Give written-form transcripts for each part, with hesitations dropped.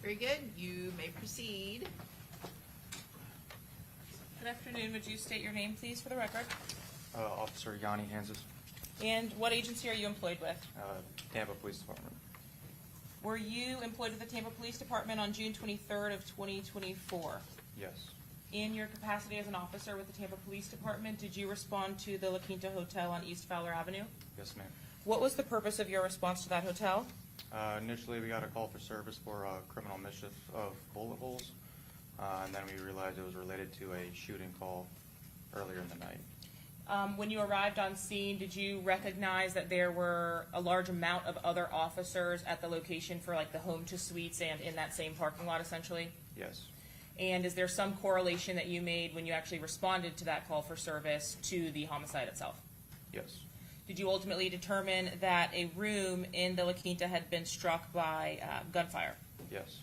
Very good. You may proceed. Good afternoon. Would you state your name, please, for the record? Officer Yanni Hances, And what agency are you employed with? Tampa Police Department. Were you employed with the Tampa Police Department on June 23rd of 2024? Yes. In your capacity as an officer with the Tampa Police Department, did you respond to the La Quinta Hotel on East Fowler Avenue? Yes, ma'am. What was the purpose of your response to that hotel? Initially, we got a call for service for criminal mischief of bullet holes, and then we realized it was related to a shooting call earlier in the night. When you arrived on scene, did you recognize that there were a large amount of other officers at the location for like the home to suites and in that same parking lot essentially? Yes. And is there some correlation that you made when you actually responded to that call for service to the homicide itself? Yes. Did you ultimately determine that a room in the La Quinta had been struck by gunfire? Yes.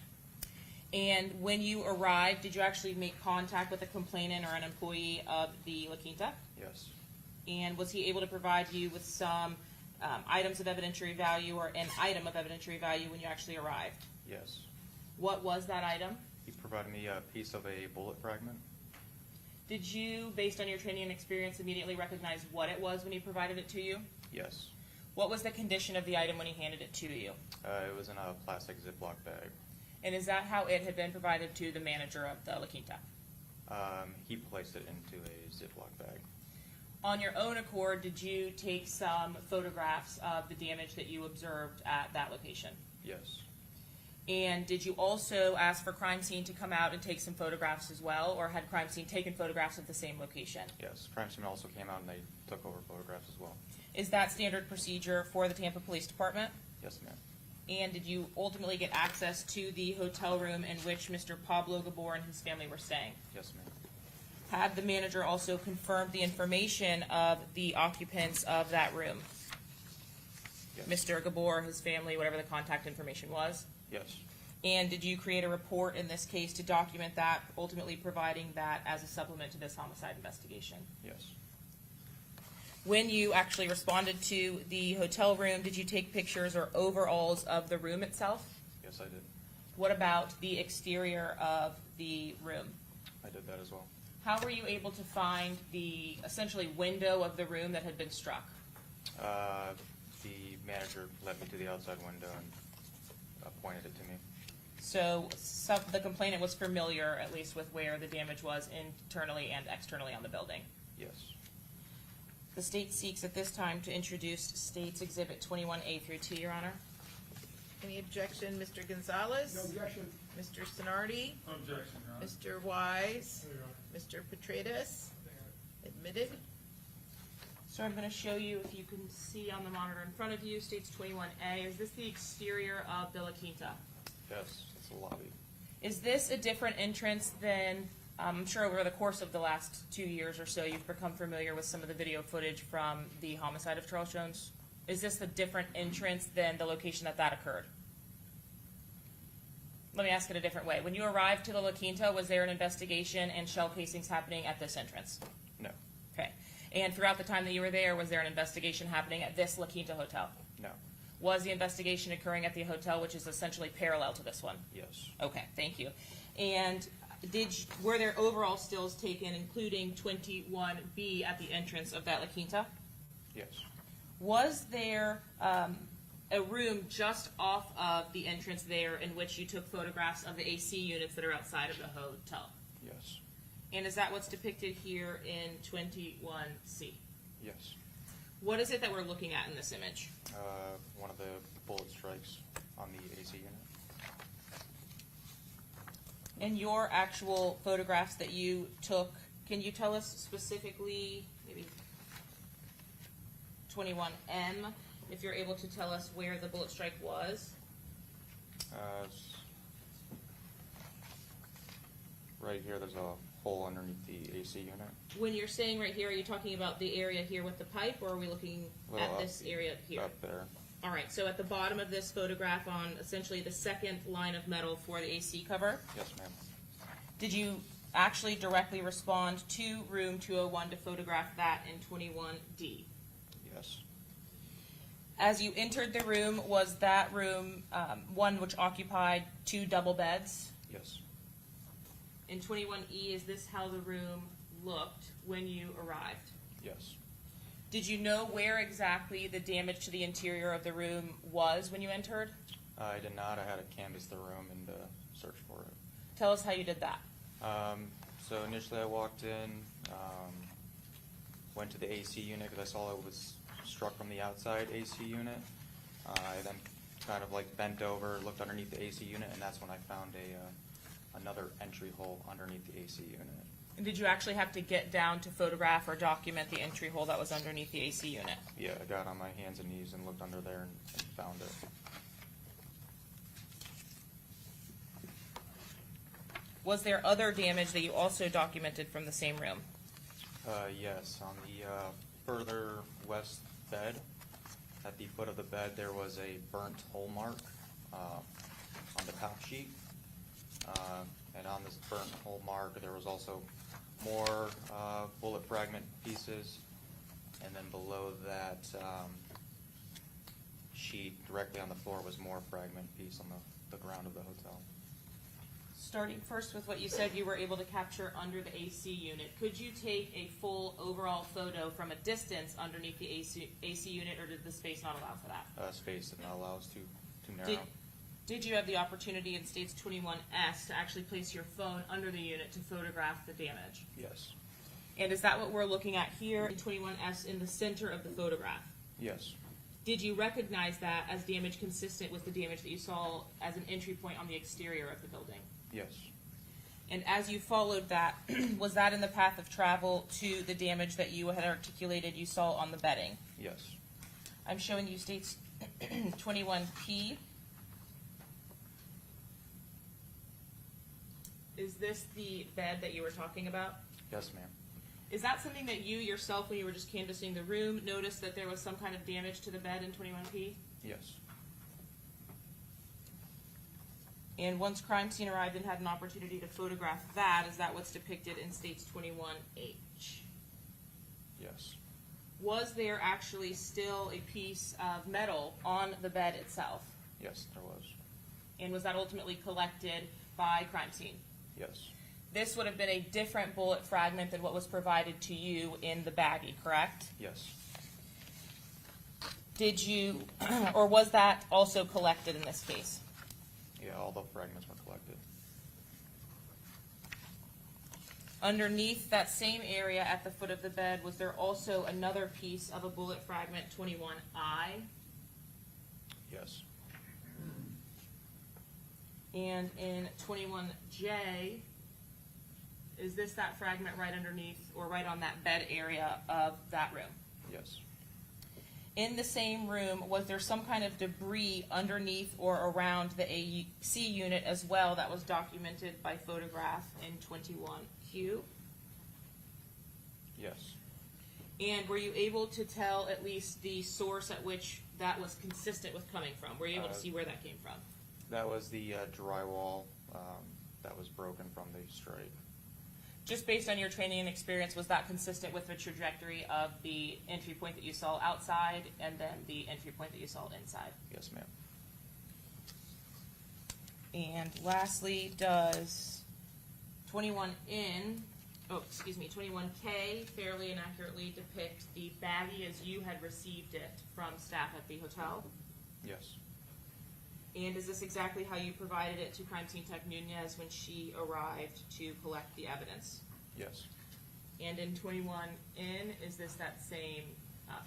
And when you arrived, did you actually make contact with a complainant or an employee of the La Quinta? Yes. And was he able to provide you with some items of evidentiary value or an item of evidentiary value when you actually arrived? Yes. What was that item? He provided me a piece of a bullet fragment. Did you, based on your training and experience, immediately recognize what it was when he provided it to you? Yes. What was the condition of the item when he handed it to you? It was in a plastic Ziploc bag. And is that how it had been provided to the manager of the La Quinta? He placed it into a Ziploc bag. On your own accord, did you take some photographs of the damage that you observed at that location? Yes. And did you also ask for crime scene to come out and take some photographs as well, or had crime scene taken photographs of the same location? Yes. Crime scene also came out and they took over photographs as well. Is that standard procedure for the Tampa Police Department? Yes, ma'am. And did you ultimately get access to the hotel room in which Mr. Pablo Gaibor and his family were staying? Yes, ma'am. Had the manager also confirmed the information of the occupants of that room? Yes. Mr. Gaibor, his family, whatever the contact information was? Yes. And did you create a report in this case to document that, ultimately providing that as a supplement to this homicide investigation? Yes. When you actually responded to the hotel room, did you take pictures or overalls of the room itself? Yes, I did. What about the exterior of the room? I did that as well. How were you able to find the essentially window of the room that had been struck? The manager led me to the outside window and pointed it to me. So the complainant was familiar, at least, with where the damage was internally and externally on the building. Yes. The state seeks at this time to introduce State's Exhibit 21A through T, Your Honor. Any objection, Mr. Gonzalez? No objection. Mr. Sonardi? No objection, Your Honor. Mr. Wise? There you Mr. Petrides? Admitted. So I'm going to show you, if you can see on the monitor in front of you, State's 21A. Is this the exterior of the La Quinta? Yes, it's a lobby. Is this a different entrance than, I'm sure over the course of the last 2 years or so, you've become familiar with some of the video footage from the homicide of Charles Jones? Is this a different entrance than the location that occurred? Let me ask it a different way. When you arrived to the La Quinta, was there an investigation and shell casings happening at this entrance? No. Okay. And throughout the time that you were there, was there an investigation happening at this La Quinta hotel? No. Was the investigation occurring at the hotel, which is essentially parallel to this one? Yes. Okay, thank you. And were there overall stills taken, including 21B at the entrance of that La Quinta? Yes. Was there a room just off of the entrance there in which you took photographs of the AC units that are outside of the hotel? Yes. And is that what's depicted here in 21C? Yes. What is it that we're looking at in this image? One of the bullet strikes on the AC unit. And your actual photographs that you took, can you tell us specifically, maybe 21M, if you're able to tell us where the bullet strike was? It's right here, there's a hole underneath the AC unit. When you're saying right here, are you talking about the area here with the pipe, or are we looking Well, at this area here? Up there. All right, so at the bottom of this photograph on essentially the second line of metal for the AC cover, Yes, ma'am. did you actually directly respond to room 201 to photograph that in 21D? Yes. As you entered the room, was that room one which occupied 2 double beds? Yes. In 21E, is this how the room looked when you arrived? Yes. Did you know where exactly the damage to the interior of the room was when you entered? I did not. I had to canvass the room and search for it. Tell us how you did that. So initially I walked in, went to the AC unit because I saw it was struck from the outside AC unit. I then kind of like bent over, looked underneath the AC unit, and that's when I found another entry hole underneath the AC unit. And did you actually have to get down to photograph or document the entry hole that was underneath the AC unit? Yeah, I got on my hands and knees and looked under there and found it. Was there other damage that you also documented from the same room? Yes, on the further west bed, at the foot of the bed, there was a burnt hole mark on the top sheet. And on this burnt hole mark, there was also more bullet fragment pieces. And then below that sheet, directly on the floor, was more fragment piece on the ground of the hotel. Starting first with what you said you were able to capture under the AC unit, could you take a full overall photo from a distance underneath the AC unit, or did the space not allow for that? Space did not allow us too narrow. Did you have the opportunity in States 21S to actually place your phone under the unit to photograph the damage? Yes. And is that what we're looking at here in 21S in the center of the photograph? Yes. Did you recognize that as damage consistent with the damage that you saw as an entry point on the exterior of the building? Yes. And as you followed that, was that in the path of travel to the damage that you had articulated you saw on the bedding? Yes. I'm showing you States 21P. Is this the bed that you were talking about? Yes, ma'am. Is that something that you yourself, when you were just canvassing the room, noticed that there was some kind of damage to the bed in 21P? Yes. And once crime scene arrived and had an opportunity to photograph that, is that what's depicted in States 21H? Yes. Was there actually still a piece of metal on the bed itself? Yes, there was. And was that ultimately collected by crime scene? Yes. This would have been a different bullet fragment than what was provided to you in the baggie, correct? Yes. Did you, or was that also collected in this case? Yeah, all the fragments were collected. Underneath that same area at the foot of the bed, was there also another piece of a bullet fragment, 21I? Yes. And in 21J, is this that fragment right underneath or right on that bed area of that room? Yes. In the same room, was there some kind of debris underneath or around the AC unit as well that was documented by photograph in 21Q? Yes. And were you able to tell at least the source at which that was consistent with coming from? Were you able to see where that came from? That was the drywall that was broken from the strike. Just based on your training and experience, was that consistent with the trajectory of the entry point that you saw outside and then the entry point that you saw inside? Yes, ma'am. And lastly, does 21K fairly and accurately depict the baggie as you had received it from staff at the hotel? Yes. And is this exactly how you provided it to Crime Scene Tech Nunez when she arrived to collect the evidence? Yes. And in 21N, is this that same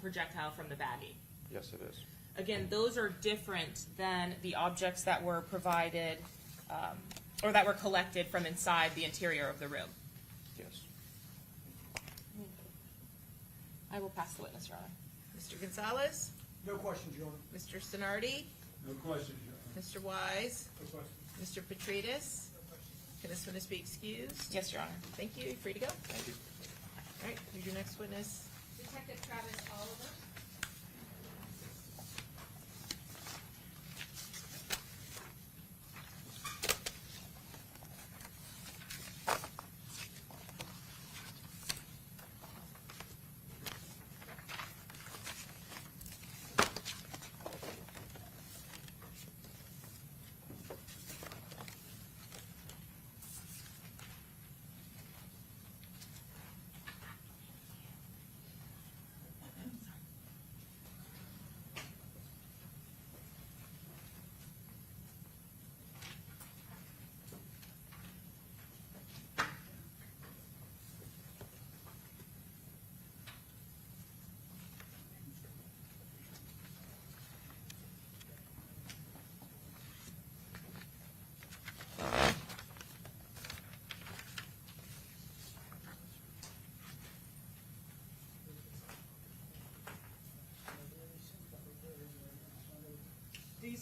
projectile from the baggie? Yes, it is. Again, those are different than the objects that were provided or that were collected from inside the interior of the room. Yes. I will pass the witness, Your Honor. Mr. Gonzalez? No questions, Your Honor. Mr. Sonardi? No questions, Your Honor. Mr. Wise? No questions. Mr. Petrides? Can this witness be excused? Yes, Your Honor. Thank you. You're free to go. Thank you. All right, who's your next witness? Detective Travis Oliver.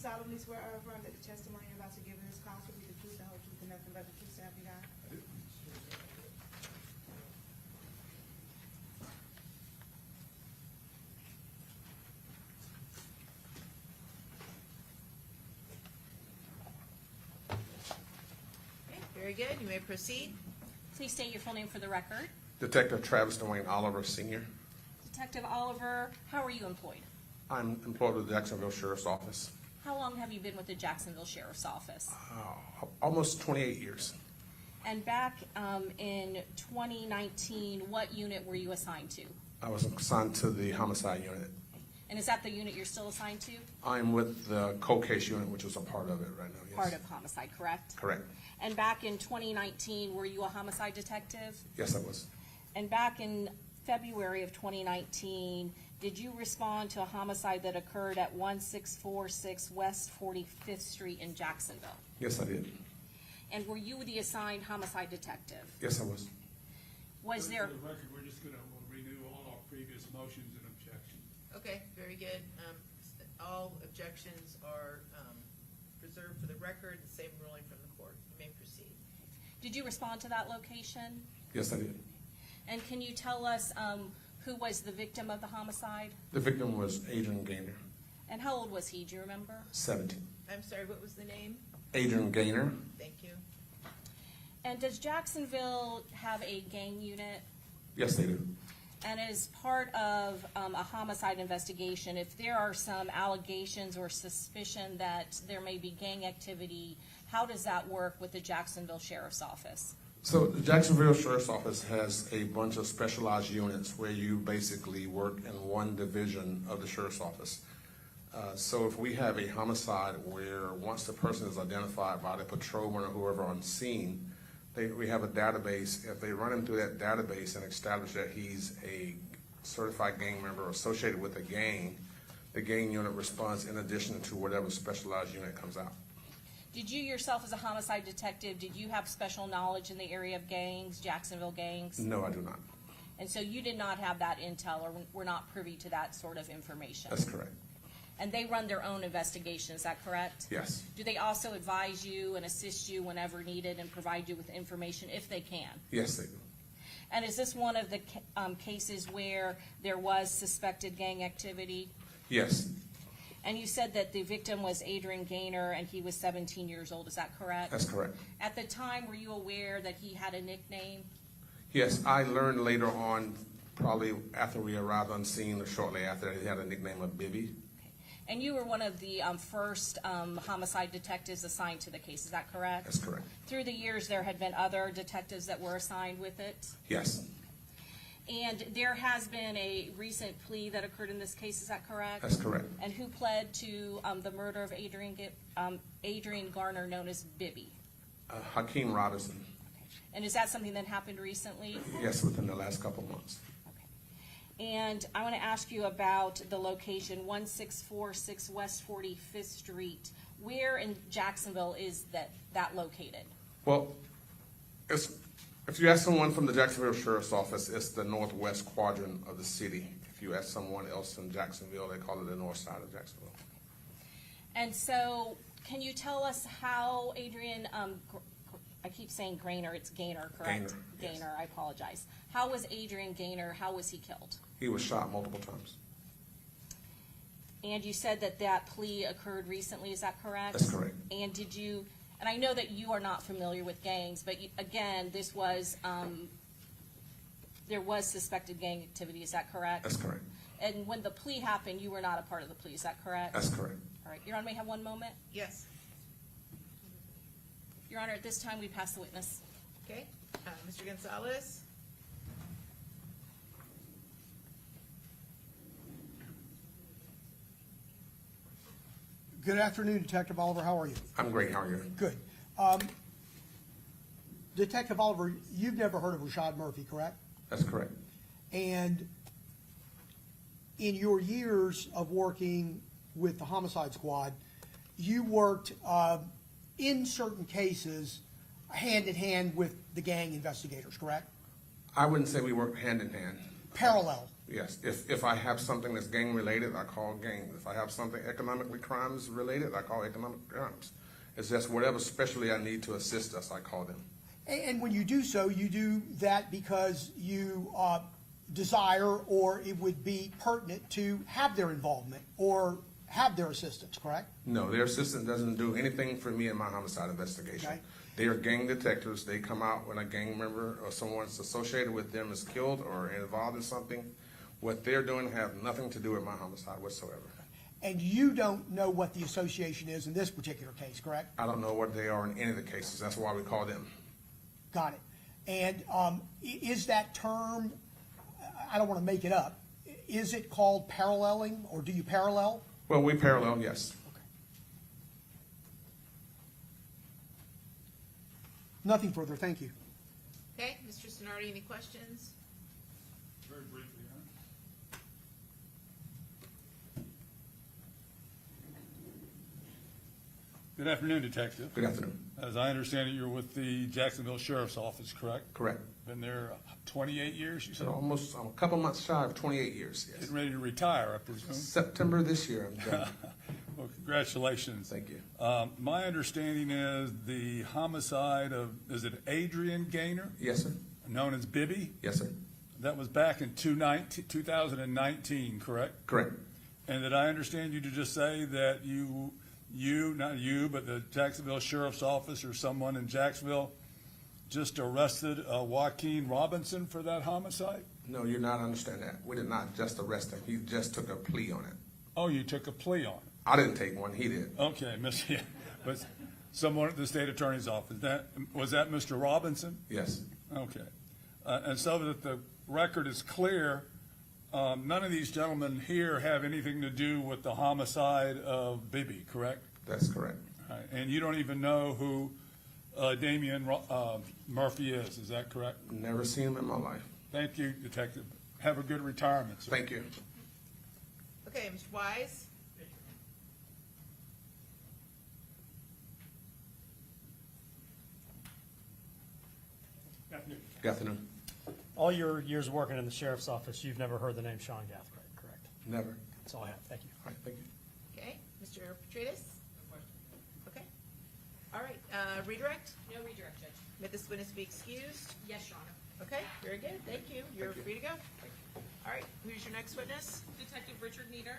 solemnly swear or affirm that the testimony you're about to give in this cause will be the truth, the whole truth, and nothing but the truth, so help you God? Okay, very good. You may proceed. Please state your full name for the record. Detective Travis Dwayne Oliver, Sr. Detective Oliver, how are you employed? I'm employed with the Jacksonville Sheriff's Office. How long have you been with the Jacksonville Sheriff's Office? Almost 28 years. And back in 2019, what unit were you assigned to? I was assigned to the homicide unit. And is that the unit you're still assigned to? I'm with the cold case unit, which is a part of it right now, yes. Part of homicide, correct? Correct. And back in 2019, were you a homicide detective? Yes, I was. And back in February of 2019, did you respond to a homicide that occurred at 1646 West 45th Street in Jacksonville? Yes, I did. And were you the assigned homicide detective? Yes, I was. Was there, For the record, we're just gonna renew all our previous motions and objections. Okay, very good. All objections are preserved for the record, the same ruling from the court. You may proceed. did you respond to that location? Yes, I did. And can you tell us who was the victim of the homicide? The victim was Adrian Gainer, And how old was he, do you remember? 17. I'm sorry, what was the name? Adrian Gainer? Thank you. And does Jacksonville have a gang unit? Yes, they do. And as part of a homicide investigation, if there are some allegations or suspicion that there may be gang activity, how does that work with the Jacksonville Sheriff's Office? So the Jacksonville Sheriff's Office has a bunch of specialized units where you basically work in one division of the Sheriff's Office. So if we have a homicide where once the person is identified by the patrolman or whoever on scene, we have a database. If they run him through that database and establish that he's a certified gang member associated with a gang, the gang unit responds in addition to whatever specialized unit comes out. Did you yourself as a homicide detective, did you have special knowledge in the area of gangs, Jacksonville gangs? No, I do not. And so you did not have that intel or were not privy to that sort of information? That's correct. And they run their own investigation, is that correct? Yes. Do they also advise you and assist you whenever needed and provide you with information if they can? Yes, they do. And is this one of the cases where there was suspected gang activity? Yes. And you said that the victim was Adrian Gainer and he was 17 years old, is that correct? That's correct. At the time, were you aware that he had a nickname? Yes, I learned later on, probably after we arrived on scene or shortly after, that he had a nickname of Bibby. And you were one of the first homicide detectives assigned to the case, is that correct? That's correct. Through the years, there had been other detectives that were assigned with it? Yes, And there has been a recent plea that occurred in this case, is that correct? that's correct. And who pled to the murder of Adrian Gainer, known as Bibby? Hakeem Robinson. And is that something that happened recently? Yes, within the last couple of months. Okay. And I want to ask you about the location, 1646 West 45th Street. Where in Jacksonville is that located? Well, if you ask someone from the Jacksonville Sheriff's Office, it's the northwest quadrant of the city. If you ask someone else in Jacksonville, they call it the north side of Jacksonville. And so, can you tell us how Adrian, I keep saying Gainer, it's Gainer, correct? Gainer, yes. Gainer, I apologize. How was Adrian Gainer, how was he killed? He was shot multiple times. And you said that plea occurred recently, is that correct? That's correct. And did you, and I know that you are not familiar with gangs, but again, this was, there was suspected gang activity, is that correct? That's correct. And when the plea happened, you were not a part of the plea, is that correct? That's correct. All right, Your Honor, may I have one moment? Yes. Your Honor, at this time, we pass the witness. Okay. Mr. Gonzalez? Good afternoon, Detective Oliver. How are you? I'm great. How are you? Good. Detective Oliver, you've never heard of Rashad Murphy, correct? That's correct. And in your years of working with the homicide squad, you worked in certain cases hand in hand with the gang investigators, correct? I wouldn't say we worked hand in hand. Parallel. Yes, if I have something that's gang-related, I call gang. If I have something economically crimes-related, I call economic crimes. It's just whatever specialty I need to assist us, I call them. And when you do so, you do that because you desire, or it would be pertinent to have their involvement or have their assistance, correct? No, their assistant doesn't do anything for me in my homicide investigation. Okay. They are gang detectives. They come out when a gang member or someone associated with them is killed or involved in something. What they're doing have nothing to do with my homicide whatsoever. And you don't know what the association is in this particular case, correct? I don't know what they are in any of the cases. That's why we call them. Got it. And is that term, I don't want to make it up, is it called paralleling, or do you parallel? Well, we parallel, yes. Nothing further, thank you. Okay, Mr. Sonardi, any questions? Very briefly, huh? Good afternoon, Detective. Good afternoon. As I understand it, you're with the Jacksonville Sheriff's Office, correct? Correct. Been there 28 years, you said? Almost a couple months shy of 28 years, yes. Getting ready to retire, I presume? September this year, I'm done. Well, congratulations. Thank you. My understanding is the homicide of, is it Adrian Gainer, Yes, sir. known as Bibby? Yes, sir. That was back in 2019, correct? Correct. And did I understand you to just say that you, not you, but the Jacksonville Sheriff's Office or someone in Jacksonville just arrested Hakeem Robinson for that homicide? No, you're not understanding that. We did not just arrest him. He just took a plea on it. Oh, you took a plea on it? I didn't take one. He did. Okay, yeah, but someone at the state attorney's office. Was that Mr. Robinson? Yes. Okay. And so that the record is clear, none of these gentlemen here have anything to do with the homicide of Bibby, correct? That's correct. All right. And you don't even know who Damian Murphy is that correct? Never seen him in my life. Thank you, Detective. Have a good retirement, sir. Thank you. Okay, Mr. Wise? Good afternoon. All your years working in the sheriff's office, you've never heard the name Sean Gathright, correct? Never. That's all I have. Thank you. All right, thank you. Okay, Mr. Petrides? Okay. All right, redirect? No redirect, Judge. May this witness be excused? Yes, Your Honor. Okay, very good, thank you. You're free to go. All right, who's your next witness? Detective Richard Nieder.